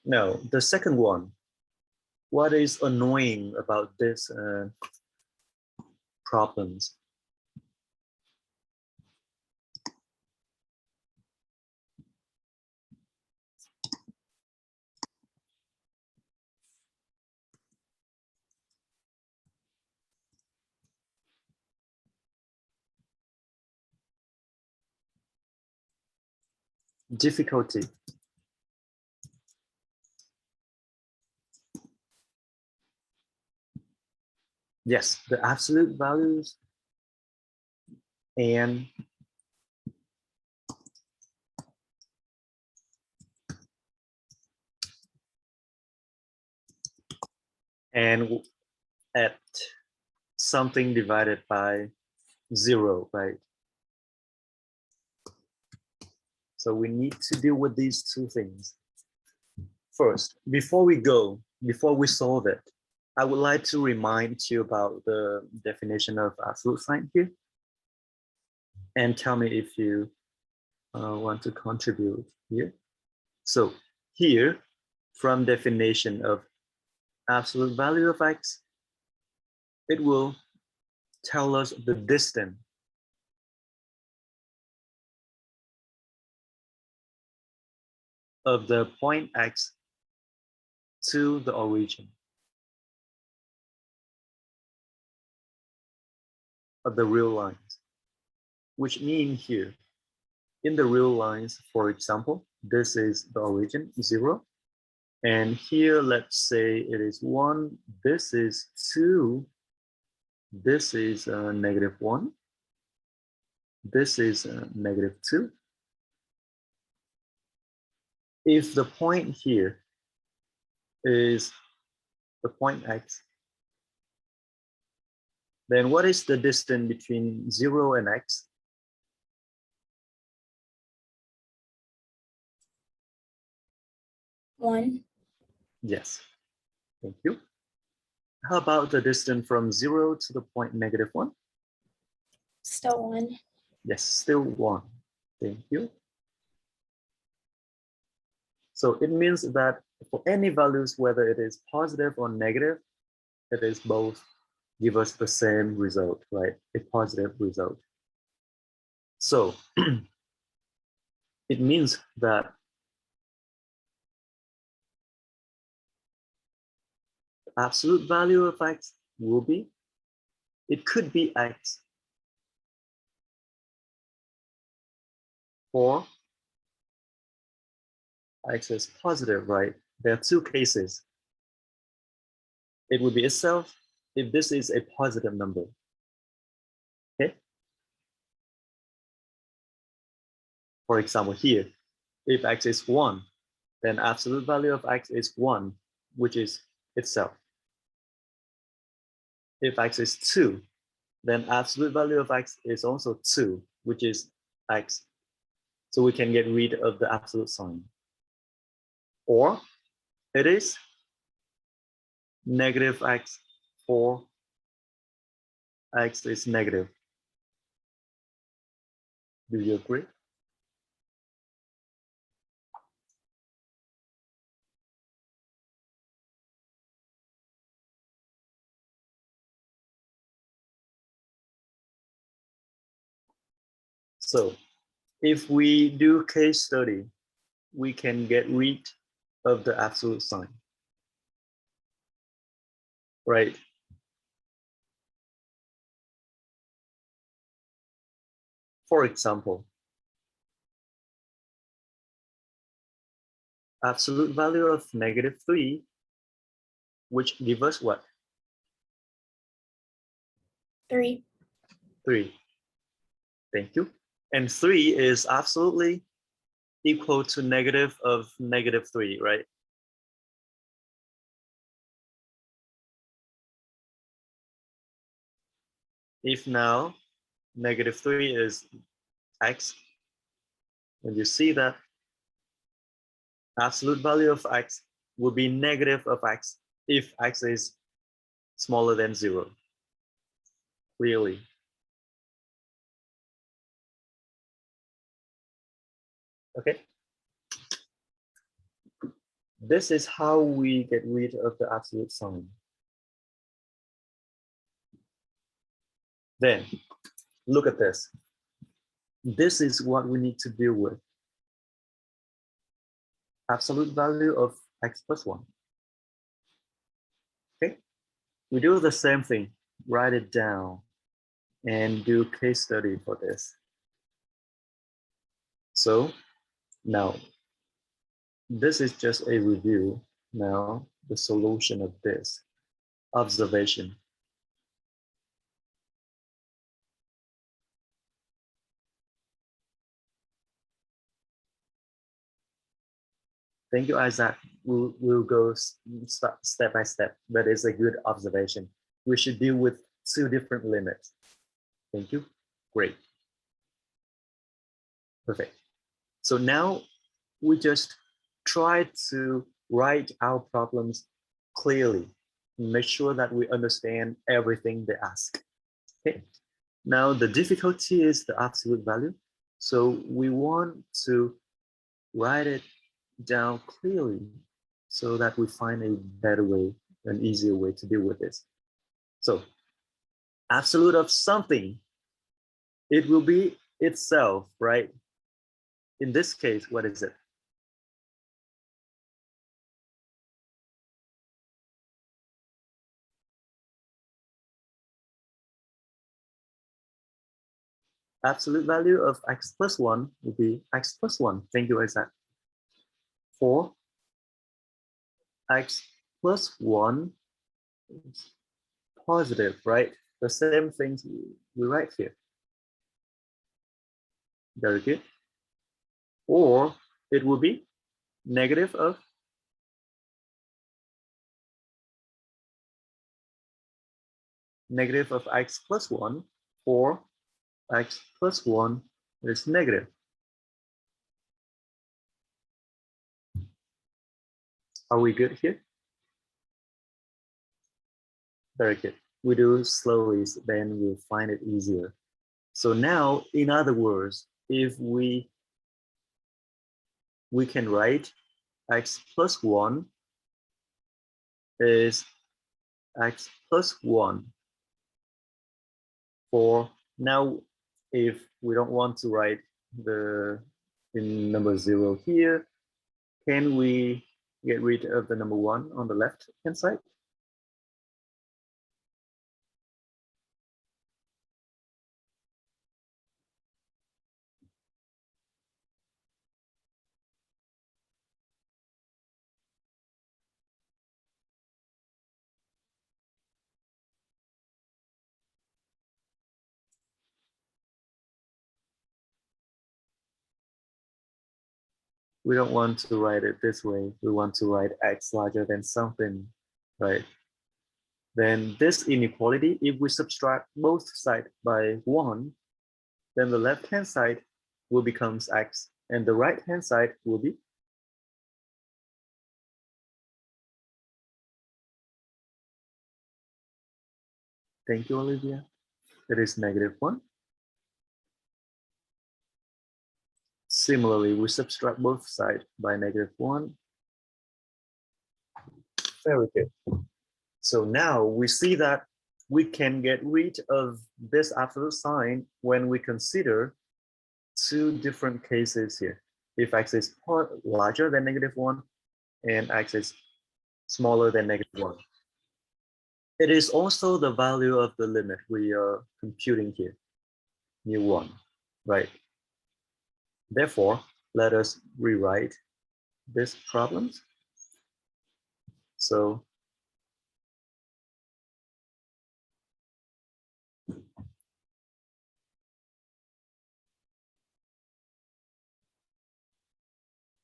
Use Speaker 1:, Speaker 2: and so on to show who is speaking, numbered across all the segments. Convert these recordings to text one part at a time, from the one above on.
Speaker 1: No, the second one. What is annoying about this problems? Difficulty. Yes, the absolute values and at something divided by 0, right? So we need to deal with these two things. First, before we solve it, I would like to remind you about the definition of absolute sign here. And tell me if you want to contribute here. So here, from definition of absolute value of x, it will tell us the distance of the point x to the origin of the real lines, which mean here, in the real lines, for example, this is the origin, 0. And here, let's say it is 1, this is 2, this is -1, this is -2. If the point here is the point x, then what is the distance between 0 and x?
Speaker 2: One.
Speaker 1: Yes, thank you. How about the distance from 0 to the point -1?
Speaker 2: Still one.
Speaker 1: Yes, still 1. Thank you. So it means that for any values, whether it is positive or negative, it is both give us the same result, right? A positive result. So it means that the absolute value of x will be, it could be x, or x is positive, right? There are two cases. It would be itself if this is a positive number. Okay. For example, here, if x is 1, then absolute value of x is 1, which is itself. If x is 2, then absolute value of x is also 2, which is x. So we can get rid of the absolute sign. Or it is -x, or x is negative. Do you agree? So if we do case study, we can get rid of the absolute sign, right? For example, absolute value of -3, which give us what?
Speaker 2: 3.
Speaker 1: 3. Thank you. And 3 is absolutely equal to negative of -3, right? If now -3 is x, and you see that absolute value of x will be negative of x if x is smaller than 0. Clearly. Okay. This is how we get rid of the absolute sign. Then look at this. This is what we need to deal with. Absolute value of x plus 1. Okay, we do the same thing. Write it down and do case study for this. So now, this is just a review. Now, the solution of this observation. Thank you, Isaac. We'll go step by step, but it's a good observation. We should deal with two different limits. Thank you. Great. Perfect. So now we just try to write our problems clearly. Make sure that we understand everything they ask. Okay. Now the difficulty is the absolute value. So we want to write it down clearly so that we find a better way, an easier way to deal with this. So absolute of something, it will be itself, right? In this case, what is it? Absolute value of x plus 1 will be x plus 1. Thank you, Isaac. For x plus 1 is positive, right? The same things we write here. Very good. Or it will be negative of x plus 1, or x plus 1 is negative. Are we good here? Very good. We do slowly, then we'll find it easier. So now, in other words, if we can write x plus 1 is x plus 1. For now, if we don't want to write in number 0 here, can we get rid of the number 1 on the left hand side? We don't want to write it this way. We want to write x larger than something, right? Then this inequality, if we subtract both sides by 1, then the left-hand side will become x, and the right-hand side will be thank you, Olivia. It is -1. Similarly, we subtract both sides by -1. Very good. So now we see that we can get rid of this absolute sign when we consider two different cases here. If x is larger than -1 and x is smaller than -1. It is also the value of the limit we are computing here, mu1, right? Therefore, let us rewrite this problem. So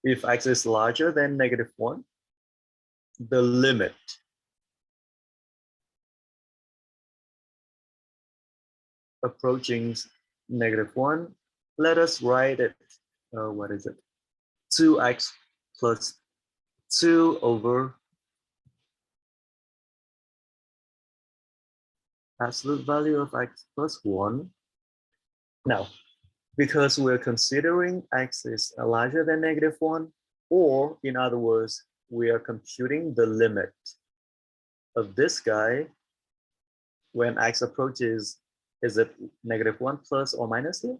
Speaker 1: if x is larger than -1, the limit approaching -1, let us write it, what is it? 2x plus 2 over absolute value of x plus 1. Now, because we're considering x is larger than -1, or in other words, we are computing the limit of this guy when x approaches, is it -1 plus or minus here?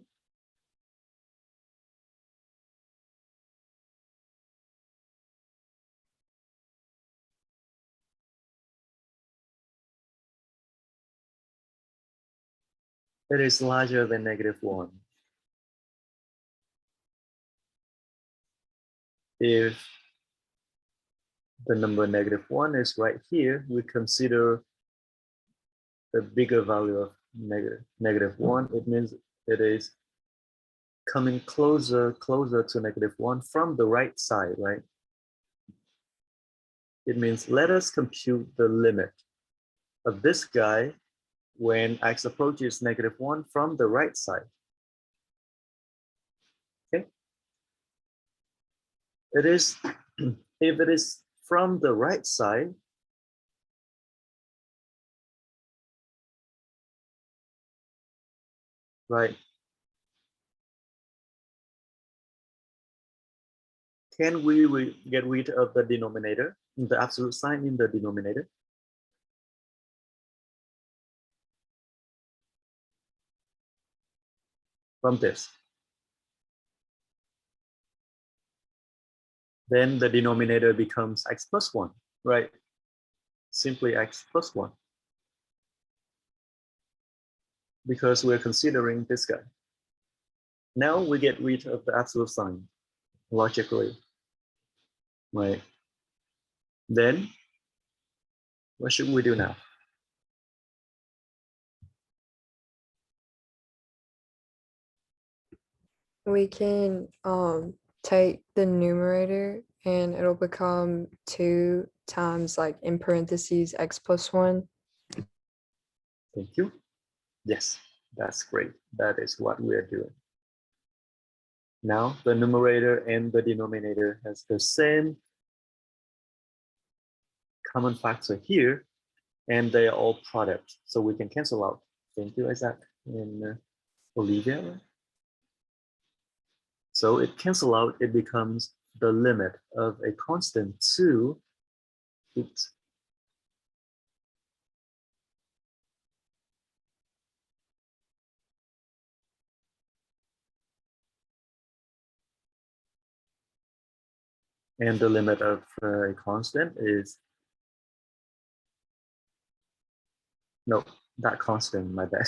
Speaker 1: It is larger than -1. If the number -1 is right here, we consider the bigger value of -1. It means it is coming closer to -1 from the right side, right? It means let us compute the limit of this guy when x approaches -1 from the right side. Okay. It is, if it is from the right side, right? Can we get rid of the denominator, the absolute sign in the denominator? From this. Then the denominator becomes x plus 1, right? Simply x plus 1. Because we're considering this guy. Now we get rid of the absolute sign, logically, right? Then, what should we do now?
Speaker 3: We can take the numerator and it'll become 2 times, like in parentheses, x plus 1.
Speaker 1: Thank you. Yes, that's great. That is what we're doing. Now the numerator and the denominator has the same common factor here, and they are all product, so we can cancel out. Thank you, Isaac and Olivia. So it cancel out, it becomes the limit of a constant to, oops, and the limit of a constant is, no, that constant, my bad,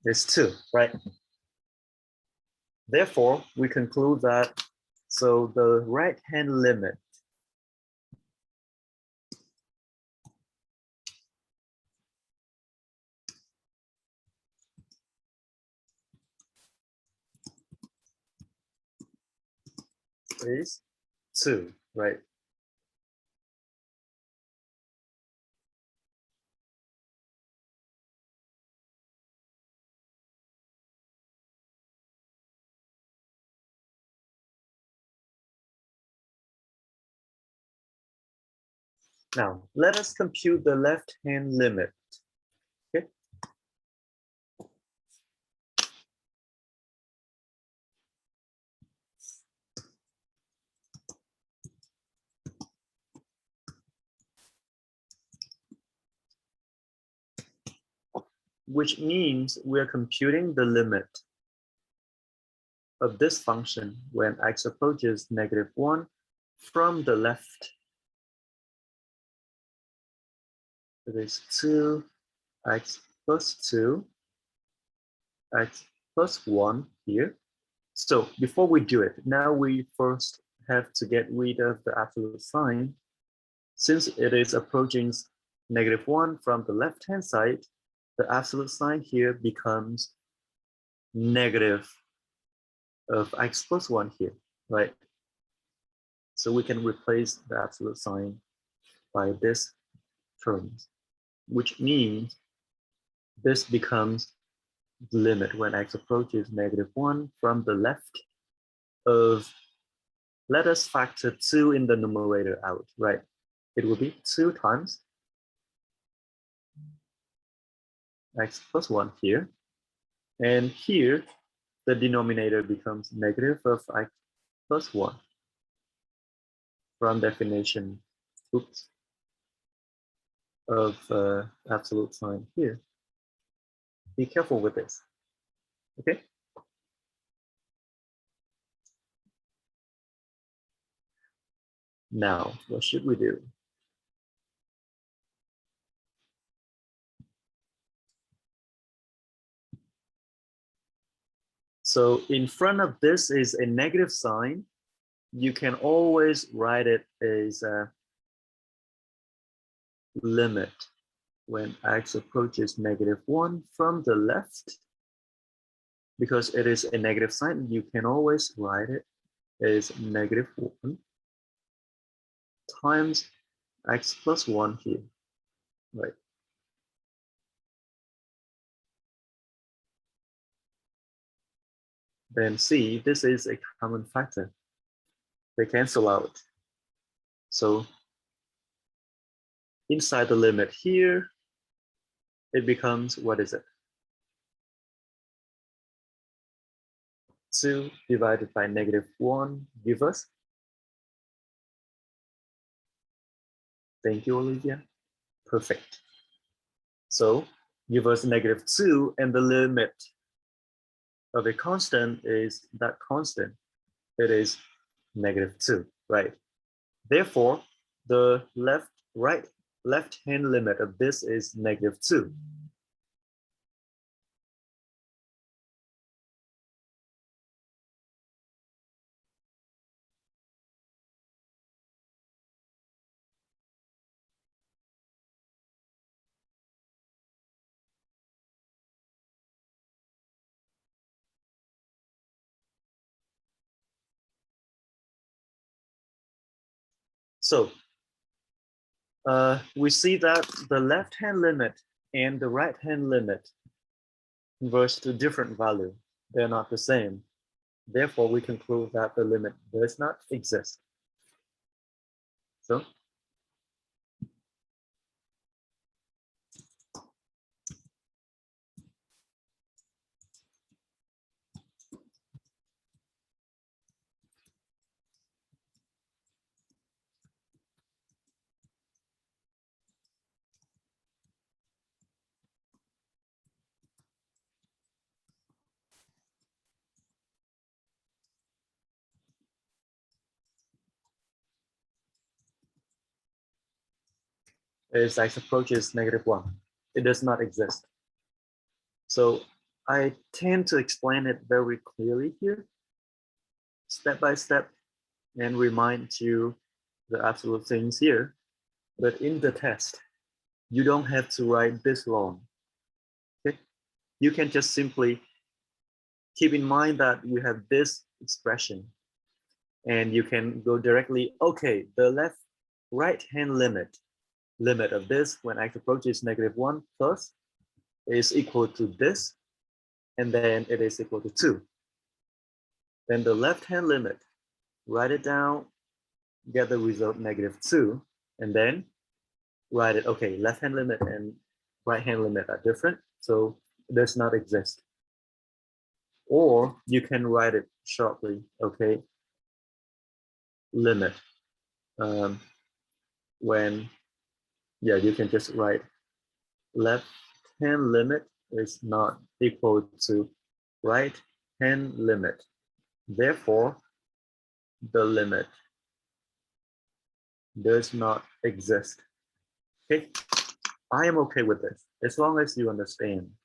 Speaker 1: is 2, right? Therefore, we conclude that, so the right-hand limit is 2, right? Now, let us compute the left-hand limit. Okay. Which means we're computing the limit of this function when x approaches -1 from the left. It is 2x plus 2, x plus 1 here. So before we do it, now we first have to get rid of the absolute sign. Since it is approaching -1 from the left-hand side, the absolute sign here becomes negative of x plus 1 here, right? So we can replace the absolute sign by this term, which means this becomes the limit when x approaches -1 from the left of, let us factor 2 in the numerator out, right? It will be 2 times x plus 1 here. And here, the denominator becomes negative of x plus 1. from definition, oops, of absolute sign here. Be careful with this, okay? Now, what should we do? So in front of this is a negative sign. You can always write it as a limit when x approaches -1 from the left. Because it is a negative sign, you can always write it as -1 times x plus 1 here, right? Then see, this is a common factor. They cancel out. So inside the limit here, it becomes, what is it? 2 divided by -1 give us. Thank you, Olivia. Perfect. So give us -2, and the limit of a constant is that constant. It is -2, right? Therefore, the left-hand limit of this is -2. So we see that the left-hand limit and the right-hand limit converge to different value. They're not the same. Therefore, we conclude that the limit does not exist. So as x approaches -1, it does not exist. So I tend to explain it very clearly here, step by step, and remind you the absolute things here. But in the test, you don't have to write this long. Okay? You can just simply keep in mind that you have this expression, and you can go directly, okay, the right-hand limit of this when x approaches -1 plus is equal to this, and then it is equal to 2. Then the left-hand limit, write it down, get the result -2, and then write it, okay, left-hand limit and right-hand limit are different, so it does not exist. Or you can write it shortly, okay, limit. When, yeah, you can just write left-hand limit is not equal to right-hand limit. Therefore, the limit does not exist. Okay, I am okay with this as long as you understand